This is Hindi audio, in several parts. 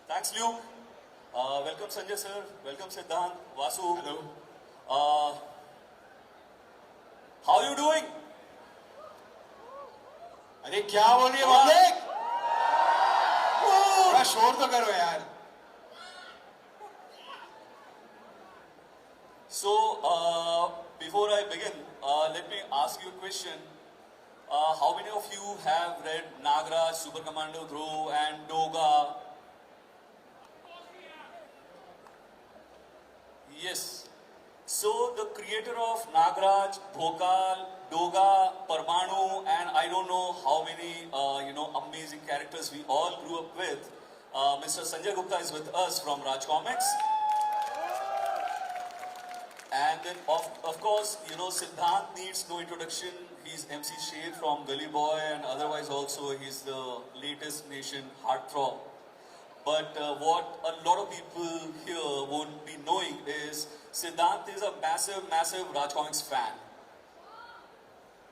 Thanks, Luke. Welcome, Sanjay sir. Welcome, Siddhant, Vasu. Hello. Uh, how are you doing? अरे क्या बोल रही है पब्लिक? थोड़ा शोर तो करो यार. So, before I begin, let me ask you a question. How many of you have read Nagraj, Super Commando Dhruv, and Doga? Yes. So the creator of Nagraj, Bhokal, Doga, Parmanu, and I don't know how many amazing characters we all grew up with. Mr. Sanjay Gupta is with us from Raj Comics. And then of course, Siddhant needs no introduction. He's MC Sher from Gully Boy, and otherwise also he's the latest nation heartthrob. But what a lot of people here won't be knowing is Siddhant is a massive Raj Comics fan.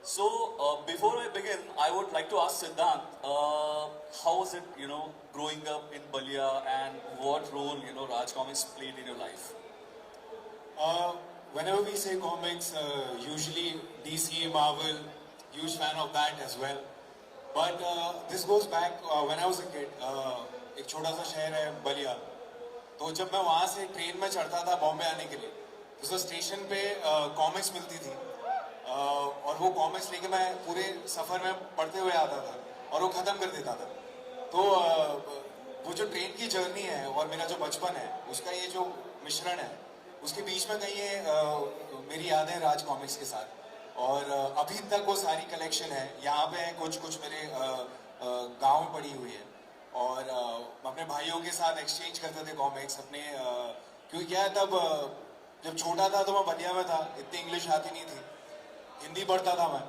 So before I begin, I would like to ask Siddhant, how was it, growing up in Balia, and what role, Raj Comics played in your life? Whenever we say comics, usually DC, Marvel, huge fan of that as well. But this goes back when I was a kid. एक छोटा सा शहर है बलिया. तो जब मैं वहाँ से ट्रेन में चढ़ता था बॉम्बे आने के लिए, तो स्टेशन पे कॉमिक्स मिलती थी. और वो कॉमिक्स लेके मैं पूरे सफर में पढ़ते हुए आता था और वो खत्म कर देता था. तो वो जो ट्रेन की जर्नी है और मेरा जो बचपन है, उसका ये जो मिश्रण है, उसके बीच में कहीं ये मेरी यादें राज कॉमिक्स के साथ. और अभी तक वो सारी कलेक्शन है यहाँ पे. कुछ मेरे गांव में पड़ी हुई है. और अपने भाइयों के साथ एक्सचेंज करते थे कॉमिक्स अपने. क्योंकि क्या है, तब जब छोटा था तो मैं बलिया में था, इतनी इंग्लिश आती नहीं थी, हिंदी पढ़ता था मैं.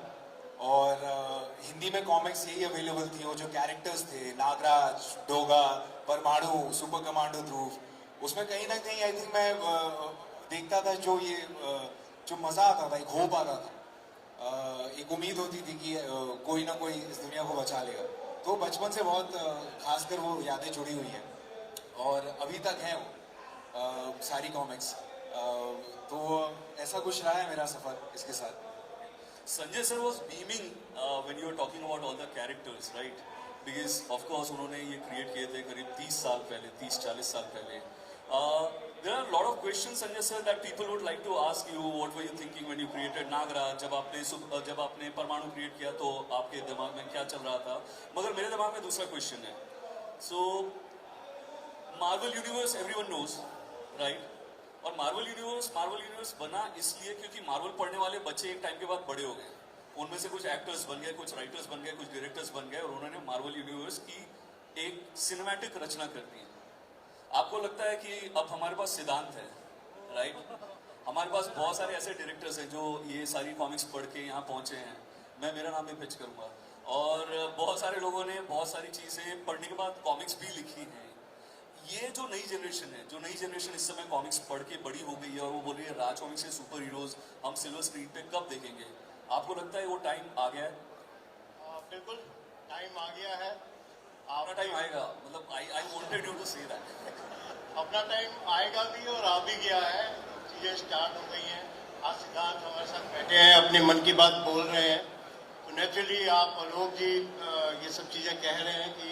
और हिंदी में कॉमिक्स यही अवेलेबल थी. वो जो कैरेक्टर्स थे, नागराज, डोगा, परमाणु, सुपर कमांडो ध्रुव, उसमें कहीं ना कहीं आई थिंक मैं देखता था जो मजा आता था, एक होप आता था, एक उम्मीद होती थी कि कोई ना कोई इस दुनिया को बचा लेगा. तो बचपन से बहुत खासकर वो यादें जुड़ी हुई हैं और अभी तक हैं वो सारी कॉमिक्स. तो ऐसा कुछ रहा है मेरा सफर इसके साथ. Sanjay sir was beaming when you were talking about all the characters, right? Because of course उन्होंने ये create किए थे करीब 30 साल पहले, 30-40 साल पहले. There are a lot of questions, Sanjay sir, that people would like to ask you. What were you thinking when you created Nagraj? जब आपने परमाणु क्रिएट किया तो आपके दिमाग में क्या चल रहा था? मगर मेरे दिमाग में दूसरा क्वेश्चन है. So Marvel Universe everyone knows, right? और मार्वल यूनिवर्स बना इसलिए क्योंकि मार्वल पढ़ने वाले बच्चे एक टाइम के बाद बड़े हो गए. उनमें से कुछ एक्टर्स बन गए, कुछ राइटर्स बन गए, कुछ डायरेक्टर्स बन गए, और उन्होंने मार्वल यूनिवर्स की एक सिनेमैटिक रचना कर दी. आपको लगता है कि अब हमारे पास सिद्धांत है, राइट? हमारे पास बहुत सारे ऐसे डायरेक्टर्स हैं जो ये सारी कॉमिक्स पढ़ के यहाँ पहुंचे हैं. मैं मेरा नाम भी पिच करूंगा. और बहुत सारे लोगों ने बहुत सारी चीजें पढ़ने के बाद कॉमिक्स भी लिखी हैं. ये जो नई जनरेशन इस समय कॉमिक्स पढ़ के बड़ी हो गई है और वो बोल रही है राज कॉमिक्स से सुपर हीरोज हम सिल्वर स्क्रीन पे कब देखेंगे? आपको लगता है वो टाइम आ गया है? बिल्कुल टाइम आ गया है. अपना टाइम आएगा, मतलब I wanted you to say that. अपना टाइम आएगा भी और आ भी गया है. चीजें स्टार्ट हो गई हैं. आज सिद्धांत हमारे साथ बैठे हैं, अपनी मन की बात बोल रहे हैं. तो नेचुरली आप लोग जी ये सब चीजें कह रहे हैं कि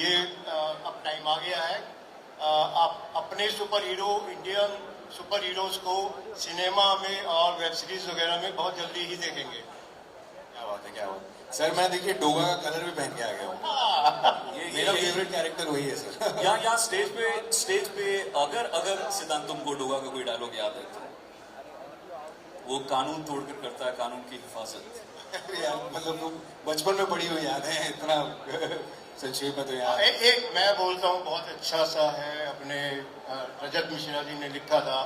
ये अब टाइम आ गया है. आप अपने super hero, Indian super heroes को सिनेमा में और वेब सीरीज वगैरह में बहुत जल्दी ही देखेंगे. क्या बात है, क्या बात है सर. मैं देखिए डोगा का कलर भी पहन के आ गया हूँ. मेरा फेवरेट कैरेक्टर वही है सर. यहाँ स्टेज पे अगर सिद्धांत तुमको डोगा का कोई डायलॉग याद है तो वो कानून तोड़कर करता है कानून की हिफाजत. यार मतलब बचपन में पड़ी हुई याद है, इतना संक्षेप में तो यार. एक मैं बोलता हूँ, बहुत अच्छा सा है. अपने रजत मिश्रा जी ने लिखा था,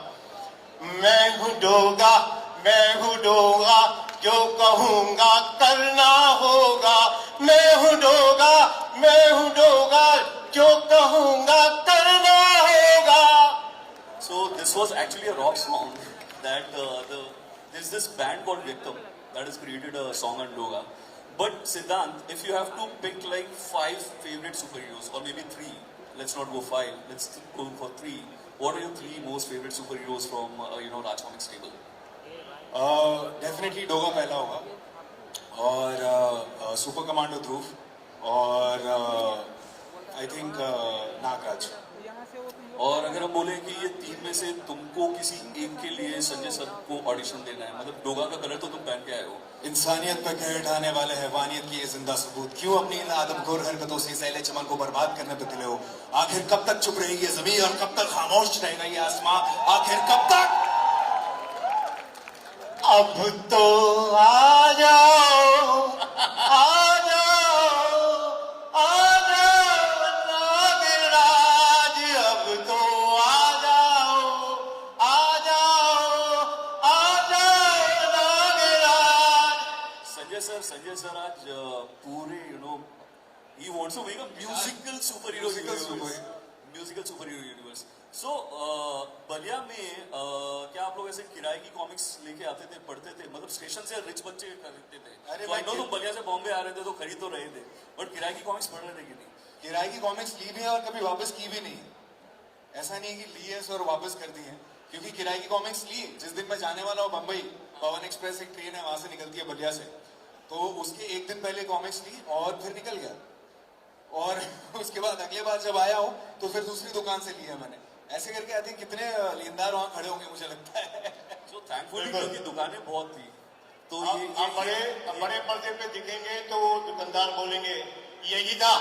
मैं हूँ डोगा जो कहूँगा करना होगा. मैं हूँ डोगा जो कहूँगा करना होगा. So this was actually a rock song that there's this band called Vikram that has created a song on Doga. But Siddhant, if you have to pick like 5 favorite superheroes or maybe 3, let's not go 5, let's go for 3. What are your 3 most favorite superheroes from Raj Comics table? Definitely Doga पहला होगा और सुपर कमांडो ध्रुव और आई थिंक नागराज. और अगर हम बोले कि ये 3 में से तुमको किसी एक के लिए संजय सर को ऑडिशन देना है, मतलब डोगा का कलर तो तुम पहन के आए हो, इंसानियत पर कहर ढाने वाले हैवानियत की ये जिंदा सबूत, क्यों अपनी इन आदमखोर हरकतों से सैले चमन को बर्बाद करने पे तुले हो? आखिर कब तक चुप रहेगी ये जमीन और कब तक खामोश रहेगा ये आसमां? आखिर कब तक? अब तो आ जाओ, आ जाओ, आ जाओ नागराज, अब तो आ जाओ, आ जाओ, आ जाओ नागराज. संजय सर आज पूरे he wants to make a musical superhero universe. Musical superhero universe. So Ballia में क्या आप लोग ऐसे किराए की कॉमिक्स लेके आते थे, पढ़ते थे, मतलब स्टेशन से रिच बच्चे खरीदते थे? अरे तो आई नो तुम बलिया से बॉम्बे आ रहे थे तो खरीद तो रहे थे, बट किराए की कॉमिक्स पढ़ रहे थे कि नहीं? किराए की कॉमिक्स ली भी है और कभी वापस की भी नहीं. ऐसा नहीं है कि ली है और वापस कर दी है, क्योंकि किराए की कॉमिक्स ली जिस दिन मैं जाने वाला हूँ बम्बई, पवन एक्सप्रेस एक ट्रेन है वहां से निकलती है बलिया से, तो उसके एक दिन पहले कॉमिक्स ली और फिर निकल गया. और उसके बाद अगले बार जब आया हूँ तो फिर दूसरी दुकान से लिया मैंने. ऐसे करके आई थिंक कितने लेनदार वहां खड़े होंगे मुझे लगता है. So thankfully क्योंकि दुकानें बहुत थी, तो आप बड़े पर्दे पे दिखेंगे तो वो दुकानदार बोलेंगे यही था.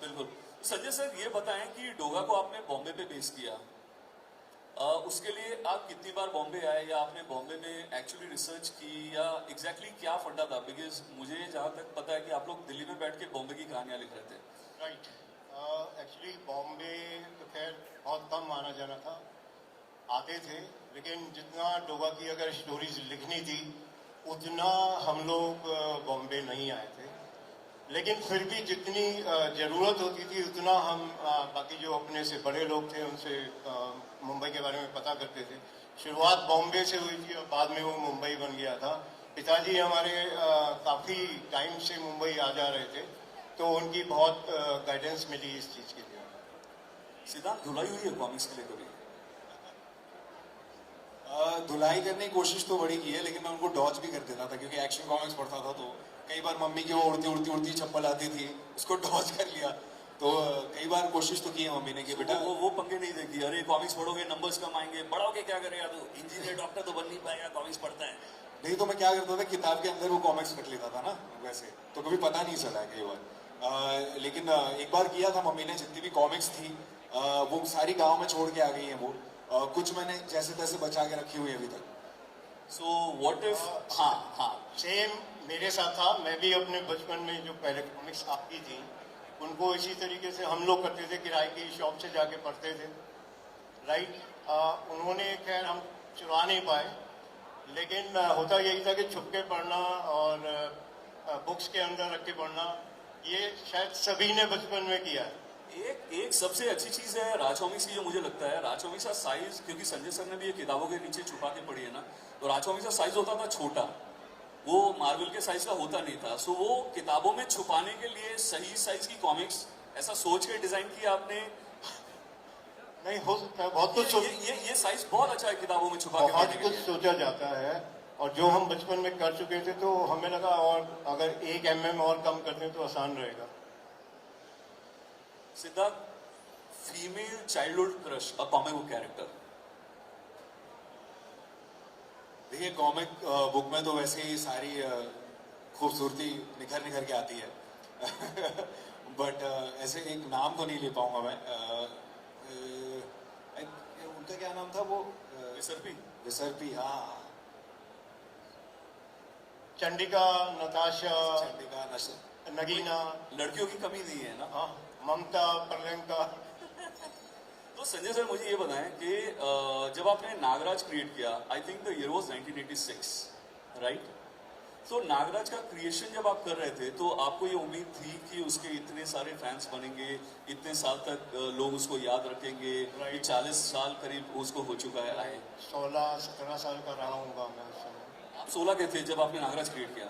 बिल्कुल. संजय सर ये बताएं कि डोगा को आपने बॉम्बे पे बेस किया, उसके लिए आप कितनी बार बॉम्बे आए, या आपने बॉम्बे में एक्चुअली रिसर्च की, या एग्जैक्टली क्या फंडा था? बिकॉज मुझे जहाँ तक पता है कि आप लोग दिल्ली में बैठ के बॉम्बे की कहानियां लिख रहे थे. राइट. एक्चुअली बॉम्बे तो खैर बहुत कम आना जाना था, आते थे, लेकिन जितना डोगा की अगर स्टोरीज लिखनी थी उतना हम लोग बॉम्बे नहीं आए थे. लेकिन फिर भी जितनी ज़रूरत होती थी उतना हम बाकी जो अपने से बड़े लोग थे उनसे मुंबई के बारे में पता करते थे. शुरुआत बॉम्बे से हुई थी और बाद में वो मुंबई बन गया था. पिताजी हमारे काफ़ी टाइम से मुंबई आ जा रहे थे, तो उनकी बहुत गाइडेंस मिली इस चीज़ के लिए. सिद्धांत धुलाई हुई है कॉमिक्स के लिए कभी? धुलाई करने की कोशिश तो बड़ी की है, लेकिन मैं उनको डॉज भी कर देता था, क्योंकि एक्शन कॉमिक्स पढ़ता था तो कई बार मम्मी की वो उड़ती चप्पल आती थी, उसको डॉज कर लिया. तो कई बार कोशिश तो की है मम्मी ने कि बेटा वो पंगे नहीं देखी, अरे कॉमिक्स पढ़ोगे नंबर्स कम आएंगे, बड़ा होके क्या करेगा तू, इंजीनियर डॉक्टर तो बन नहीं पाएगा, कॉमिक्स पढ़ता है. नहीं तो मैं क्या करता था, किताब के अंदर वो कॉमिक्स रख लेता था ना वैसे, तो कभी पता नहीं चला कई बार. लेकिन एक बार किया था मम्मी ने, जितनी भी कॉमिक्स थी वो सारी गाँव में छोड़ के आ गई है वो. कुछ मैंने जैसे तैसे बचा के रखी हुई है अभी तक. सो व्हाट इफ हाँ सेम मेरे साथ था. मैं भी अपने बचपन में जो पहले कॉमिक्स आती थी उनको इसी तरीके से हम लोग करते थे, किराए की शॉप से जाके पढ़ते थे. राइट. उन्होंने खैर हम चुरा नहीं पाए, लेकिन होता यही था कि छुप के पढ़ना और बुक्स के अंदर रख के पढ़ना, ये शायद सभी ने बचपन में किया है. एक सबसे अच्छी चीज है राज कॉमिक्स की जो मुझे लगता है, राज कॉमिक्स का साइज, क्योंकि संजय सर ने भी ये किताबों के नीचे छुपा के पढ़ी है ना, तो राज कॉमिक्स का साइज होता था छोटा, वो मार्वल के साइज का होता नहीं था. सो वो किताबों में छुपाने के लिए सही साइज की कॉमिक्स ऐसा सोच के डिजाइन किया आपने? नहीं हो सकता है, बहुत कुछ ये साइज बहुत अच्छा है किताबों में छुपा के बहुत पढ़ने के कुछ लिए. सोचा जाता है, और जो हम बचपन में कर चुके थे तो हमें लगा और अगर 1 mm और कम कर दें तो आसान रहेगा. Siddharth, female childhood crush, a comic book character? देखिए कॉमिक बुक में तो वैसे ही सारी खूबसूरती निखर के आती है. बट ऐसे एक नाम तो नहीं ले पाऊंगा मैं. उनका क्या नाम था वो? विसर्पी. हाँ, चंडिका, नताशा, चंडिका, नगीना. लड़कियों की कमी नहीं है ना? हाँ, ममता, प्रियंका. तो संजय सर मुझे ये बताएं कि जब आपने नागराज क्रिएट किया, I think the year was 1986, right? तो नागराज का क्रिएशन जब आप कर रहे थे तो आपको ये उम्मीद थी कि उसके इतने सारे फैंस बनेंगे, इतने साल तक लोग उसको याद रखेंगे? ये 40 साल करीब उसको हो चुका है आए. 16-17 साल का रहा हूँगा मैं उस समय. आप 16 के थे जब आपने नागराज क्रिएट किया?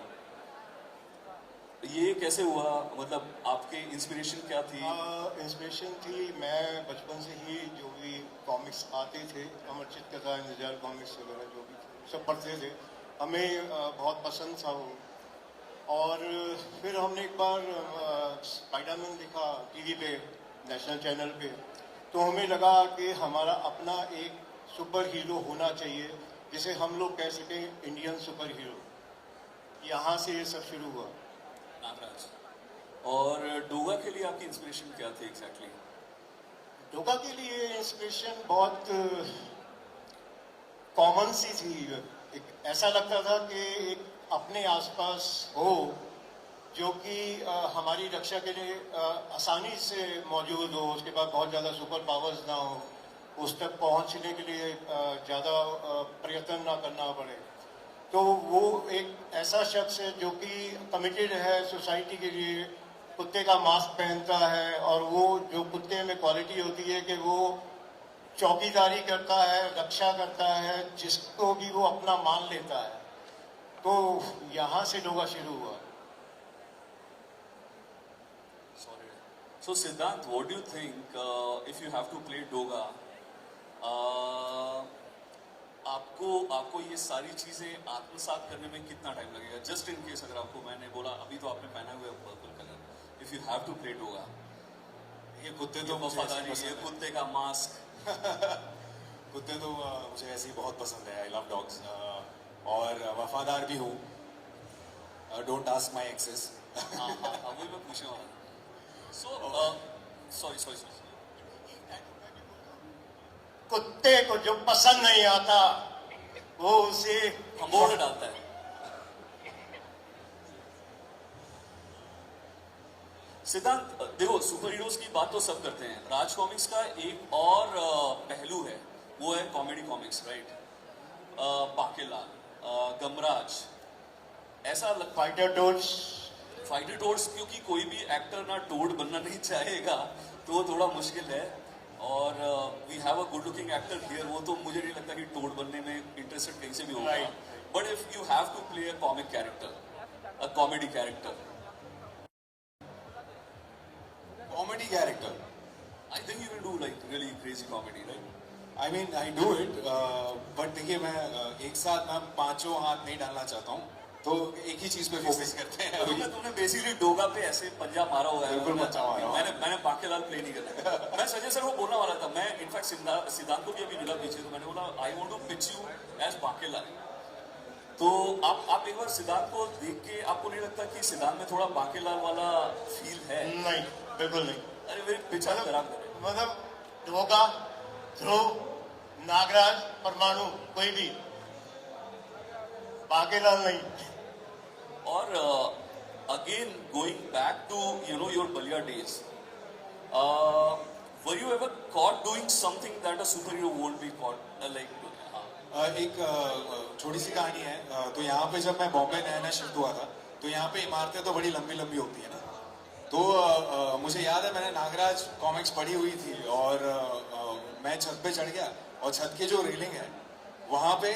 ये कैसे हुआ, मतलब आपके इंस्पिरेशन क्या थी? इंस्पिरेशन थी, मैं बचपन से ही जो भी कॉमिक्स आते थे, अमरचित कथा, इंतजार कॉमिक्स वगैरह जो भी थे, सब पढ़ते थे, हमें बहुत पसंद था वो। और फिर हमने एक बार स्पाइडरमैन देखा टीवी पे, नेशनल चैनल पे, तो हमें लगा कि हमारा अपना एक सुपर हीरो होना चाहिए जिसे हम लोग कह सकें इंडियन सुपर हीरो। यहाँ से ये सब शुरू हुआ। नागराज। और डोगा के लिए आपकी इंस्पिरेशन क्या थी एग्जैक्टली? डोगा के लिए इंस्पिरेशन बहुत कॉमन सी थी। एक ऐसा लगता था कि एक अपने आसपास हो जो कि हमारी रक्षा के लिए आसानी से मौजूद हो, उसके बाद बहुत ज़्यादा सुपर पावर्स ना हो, उस तक पहुंचने के लिए ज़्यादा प्रयत्न ना करना पड़े। तो वो एक ऐसा शख्स है जो कि कमिटेड है सोसाइटी के लिए, कुत्ते का मास्क पहनता है, और वो जो कुत्ते में क्वालिटी होती है कि वो चौकीदारी करता है, रक्षा करता है, जिसको भी वो अपना मान लेता है। तो यहाँ से डोगा शुरू हुआ। So Siddhant, what do you think if you have to play Doga? आपको ये सारी चीजें आत्मसात करने में कितना टाइम लगेगा? जस्ट इन केस अगर आपको, मैंने बोला अभी तो आपने पहना हुआ है purple colour, if you have to play Doga, ये कुत्ते तो मुझे ऐसे वफादारी, ये पसंद है। कुत्ते का मास्क। कुत्ते तो मुझे ऐसे ही बहुत पसंद है। आई लव डॉग्स और वफादार भी हूँ। Don't ask my access. हाँ, वही मैं पूछने वाला था। सो सॉरी कुत्ते को जो पसंद नहीं आता वो उसे हमोड़ डालता है। सिद्धांत, देखो सुपर हीरोज की बात तो सब करते हैं, राज कॉमिक्स का एक और पहलू है, वो है कॉमेडी कॉमिक्स, राइट? बाकेलाल, गमराज, ऐसा फाइटर टोड्स। फाइटर टोड्स, क्योंकि कोई भी एक्टर ना टोड बनना नहीं चाहेगा, तो वो थोड़ा मुश्किल है। और we have a good looking actor here, वो तो मुझे नहीं लगता कि टोड बनने में इंटरेस्टेड कहीं से भी होगा। But if you have to play a comic character, a comedy character, comedy character, I think you can do like really crazy comedy, right? I mean I do it, but देखिए मैं एक साथ मैं पांचों हाथ नहीं डालना चाहता हूँ, तो एक ही चीज पे फोकस करते हैं अभी। तुमने बेसिकली डोगा पे ऐसे पंजा मारा हुआ है। बिल्कुल पंजा मारा हुआ है। मैंने बाकेलाल प्ले नहीं करना। मैं संजय सर को बोलने वाला था, मैं इनफैक्ट सिद्धांत को भी अभी मिला पीछे, तो मैंने बोला I want to pitch you as Bakelal. तो आप एक बार सिद्धांत को देख के, आपको नहीं लगता कि सिद्धांत में थोड़ा बाकेलाल वाला फील है? नहीं, बिल्कुल नहीं। अरे मेरी पिक्चर खराब करे। मतलब डोगा, ध्रुव, नागराज, परमाणु, कोई भी, बाकेलाल नहीं। और again going back to your Ballia days, were you ever caught doing something that a superhero won't be caught, like? एक छोटी सी कहानी है। तो यहाँ पे जब मैं बॉम्बे नया नया शिफ्ट हुआ था, तो यहाँ पे इमारतें तो बड़ी लंबी लंबी होती है ना, तो मुझे याद है मैंने नागराज कॉमिक्स पढ़ी हुई थी, और मैं छत पे चढ़ गया, और छत की जो रेलिंग है वहाँ पे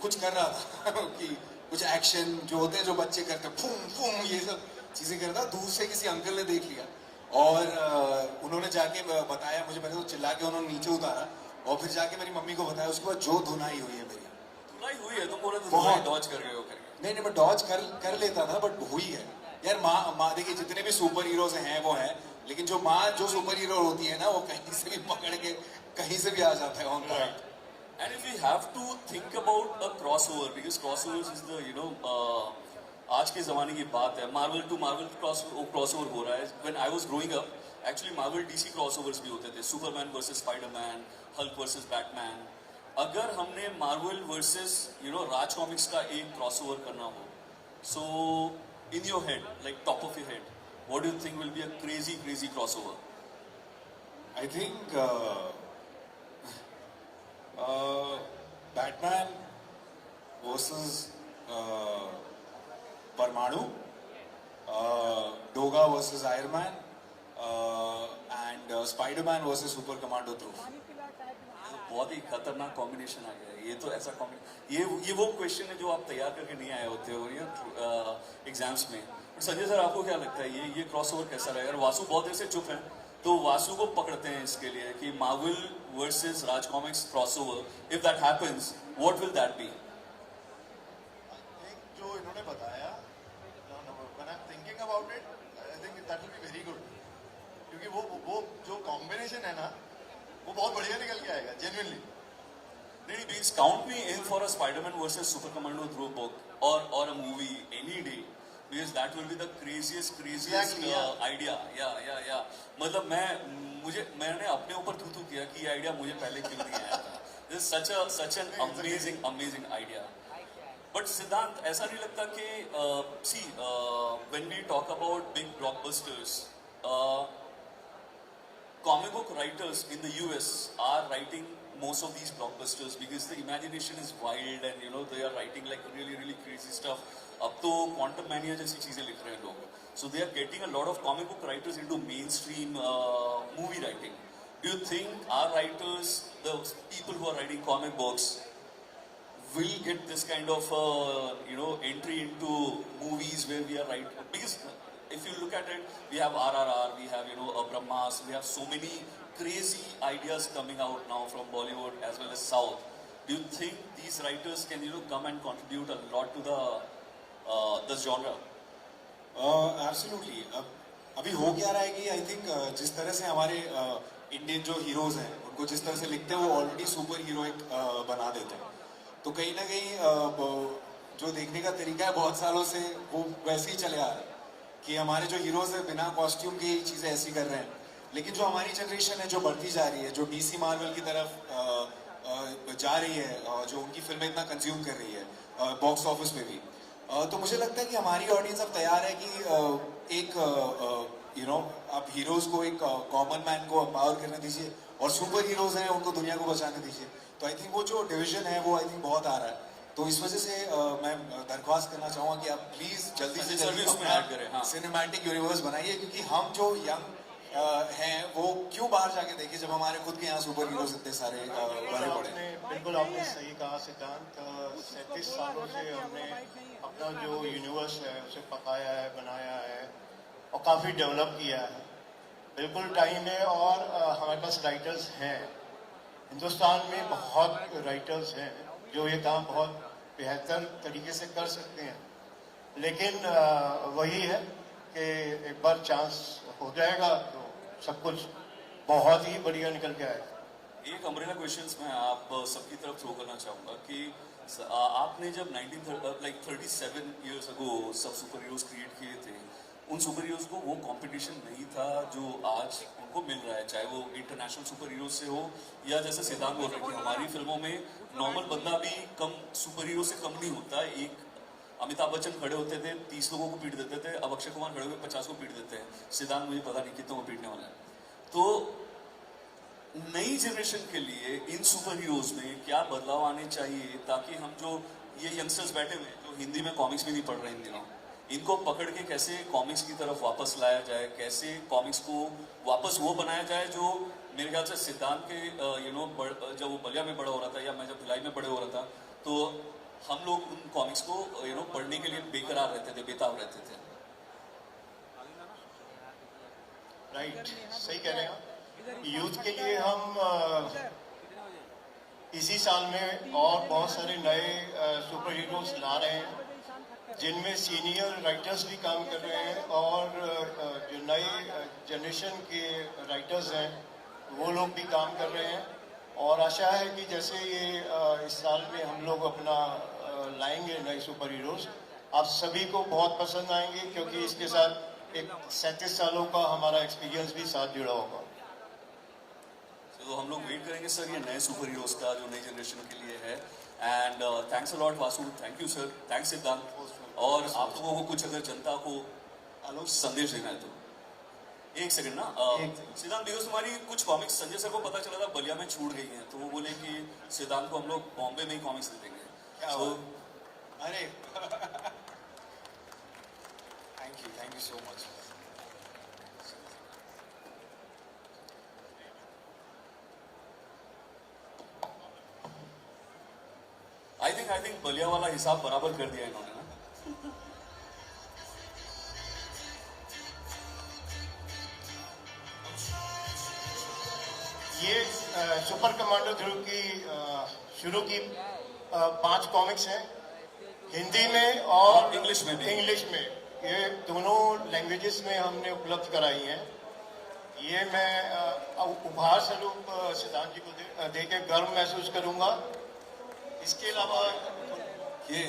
कुछ कर रहा था कि कुछ एक्शन जो होते हैं जो बच्चे करते हैं, फूम फूम ये सब चीजें करता, दूर से किसी अंकल ने देख लिया, और उन्होंने जाके बताया मुझे, मैंने तो चिल्ला के उन्होंने नीचे उतारा, और फिर जाके मेरी मम्मी को बताया, उसके बाद जो धुनाई हुई है मेरी। धुनाई हुई है? तुम बोले तो बहुत। धुनाई डॉज कर गए हो करके। नहीं मैं डॉज कर लेता था, बट हुई है यार। माँ देखिए, जितने भी सुपर हीरोज हैं वो हैं, लेकिन जो माँ जो सुपर हीरो होती है ना, वो कहीं से भी पकड़ के कहीं से भी आ जाता है उनका। And if we have to think about a crossover, because crossovers is the आज के ज़माने की बात है, मार्वल टू मार्वल क्रॉसओवर हो रहा है। When I was growing up, actually Marvel DC crossovers भी होते थे, Superman versus Spiderman, Hulk versus Batman. अगर हमने मार्वल वर्सेस राज कॉमिक्स का एक क्रॉसओवर करना हो, so in your head, like top of your head, what do you think will be a crazy crossover? I think Batman versus Parmanu, Doga versus Iron Man, and Spiderman versus Super Commando Dhruv. बहुत ही खतरनाक कॉम्बिनेशन आ गया है। ये तो ऐसा ये वो क्वेश्चन है जो आप तैयार करके नहीं आए होते हो एग्जाम्स में, संजय सर आपको क्या लगता है ये क्रॉसओवर कैसा रहेगा? अगर वासु बहुत देर से चुप है तो वासु को पकड़ते हैं इसके लिए कि Marvel versus Raj comics crossover, if that happens what will that be? एक जो इन्होंने बताया, when I'm thinking about it, I think that will be very good. क्योंकि वो जो कॉम्बिनेशन है ना, वो बहुत बढ़िया निकल के आएगा, genuinely. नहीं, please count me in for a Spider-Man versus Super Commando through book or a movie any day, because that will be the craziest Exactly, yeah. idea. Yeah. मतलब मैंने अपने ऊपर थू किया कि ये आइडिया मुझे पहले क्यों नहीं आया था. This is such an amazing idea. But सिद्धांत, ऐसा नहीं लगता कि when we talk about big blockbusters, comic book writers in the US are writing most of these blockbusters because the imagination is wild and they are writing like really crazy stuff. अब तो quantum mania जैसी चीजें लिख रहे हैं लोग. So they are getting a lot of comic book writers into mainstream movie writing. Do you think our writers, the people who are writing comic books, will get this kind of entry into movies where we are writing? Because if you look at it, we have RRR, we have Brahmas, we have so many crazy ideas coming out now from Bollywood as well as South. Do you think these writers can come and contribute a lot to the genre? Absolutely. अभी हो क्या रहा है कि आई थिंक जिस तरह से हमारे इंडियन जो हीरोज हैं उनको जिस तरह से लिखते हैं वो ऑलरेडी सुपर हीरोइक बना देते हैं. तो कहीं ना कहीं जो देखने का तरीका है बहुत सालों से वो वैसे ही चले आ रहा है कि हमारे जो हीरोज हैं बिना कॉस्ट्यूम के चीजें ऐसी कर रहे हैं. लेकिन जो हमारी जनरेशन है जो बढ़ती जा रही है, जो डीसी मार्वल की तरफ जा रही है, जो उनकी फिल्में इतना कंज्यूम कर रही है बॉक्स ऑफिस पे भी, तो मुझे लगता है कि हमारी ऑडियंस अब तैयार है कि एक आप हीरोज को एक कॉमन मैन को एम्पावर करने दीजिए और सुपर हीरोज हैं उनको दुनिया को बचाने दीजिए. तो आई थिंक वो जो डिवीजन है वो आई थिंक बहुत आ रहा है. तो इस वजह से मैं दरख्वास्त करना चाहूँगा कि आप प्लीज जल्दी से जल्दी अपना सिनेमैटिक यूनिवर्स बनाइए, क्योंकि हम जो यंग हैं वो क्यों बाहर जाके देखें जब हमारे खुद के यहाँ सुपर हीरोज इतने सारे बने पड़े. बिल्कुल आपने सही कहा सिद्धांत. 37 सालों से हमने अपना जो यूनिवर्स है उसे पकाया है, बनाया है और काफ़ी डेवलप किया है. बिल्कुल टाइम है और हमारे पास राइटर्स हैं. हिंदुस्तान में बहुत राइटर्स हैं जो ये काम बहुत बेहतर तरीके से कर सकते हैं. लेकिन वही है कि एक बार चांस हो जाएगा तो सब कुछ बहुत ही बढ़िया निकल के आएगा. एक अम्ब्रेला क्वेश्चंस मैं आप सबकी तरफ थ्रो करना चाहूँगा कि आपने जब 37 years ago सब सुपर हीरोज क्रिएट किए थे, उन सुपर हीरोज को वो कंपटीशन नहीं था जो आज उनको मिल रहा है, चाहे वो इंटरनेशनल सुपर हीरोज से हो या जैसे सिद्धांत बोल रहे थे हमारी फिल्मों में नॉर्मल बंदा भी कम सुपर हीरो से कम नहीं होता. एक अमिताभ बच्चन खड़े होते थे 30 लोगों को पीट देते थे, अब अक्षय कुमार खड़े हुए 50 को पीट देते हैं. सिद्धांत मुझे पता नहीं कितनों को पीटने वाला है. तो नई जनरेशन के लिए इन सुपर हीरोज में क्या बदलाव आने चाहिए ताकि हम जो ये यंगस्टर्स बैठे हुए हैं जो हिंदी में कॉमिक्स भी नहीं पढ़ रहे इन दिनों, इनको पकड़ के कैसे कॉमिक्स की तरफ वापस लाया जाए, कैसे कॉमिक्स को वापस वो बनाया जाए जो मेरे ख्याल से सिद्धांत के जब वो बलिया में बड़ा हो रहा था या मैं जब भिलाई में बड़े हो रहा था तो हम लोग उन कॉमिक्स को पढ़ने के लिए बेकरार रहते थे, बेताब रहते थे. राइट, सही कह रहे हैं आप. यूथ के लिए हम इसी साल में और बहुत सारे नए सुपर हीरोज ला रहे हैं जिनमें सीनियर राइटर्स भी काम कर रहे हैं और जो नए जनरेशन के राइटर्स हैं वो लोग भी काम कर रहे हैं. और आशा है कि जैसे ये इस साल में हम लोग अपना लाएंगे नए सुपर हीरोज, आप सभी को बहुत पसंद आएंगे क्योंकि इसके साथ एक 37 सालों का हमारा एक्सपीरियंस भी साथ जुड़ा होगा. तो हम लोग वेट करेंगे सर ये नए सुपर हीरोज का जो नई जनरेशन के लिए है. And thanks a lot Vasu, thank you sir, thanks सिद्धांत. और आप लोगों को कुछ अगर जनता को संदेश देना है तो एक सेकंड ना सिद्धांत, बिकॉज तुम्हारी कुछ कॉमिक्स संजय सर को पता चला था बलिया में छूट गई हैं, तो वो बोले कि सिद्धांत को हम लोग बॉम्बे में ही कॉमिक्स दे देंगे. So, अरे thank you so much. I think Ballia वाला हिसाब बराबर कर दिया इन्होंने ना. ये सुपर कमांडो ध्रुव की शुरू की 5 कॉमिक्स हैं, हिंदी में और इंग्लिश में भी। इंग्लिश में, ये दोनों लैंग्वेजेस में हमने उपलब्ध कराई हैं। ये मैं उपहार स्वरूप सिद्धांत जी को दे के गर्व महसूस करूंगा। इसके अलावा ये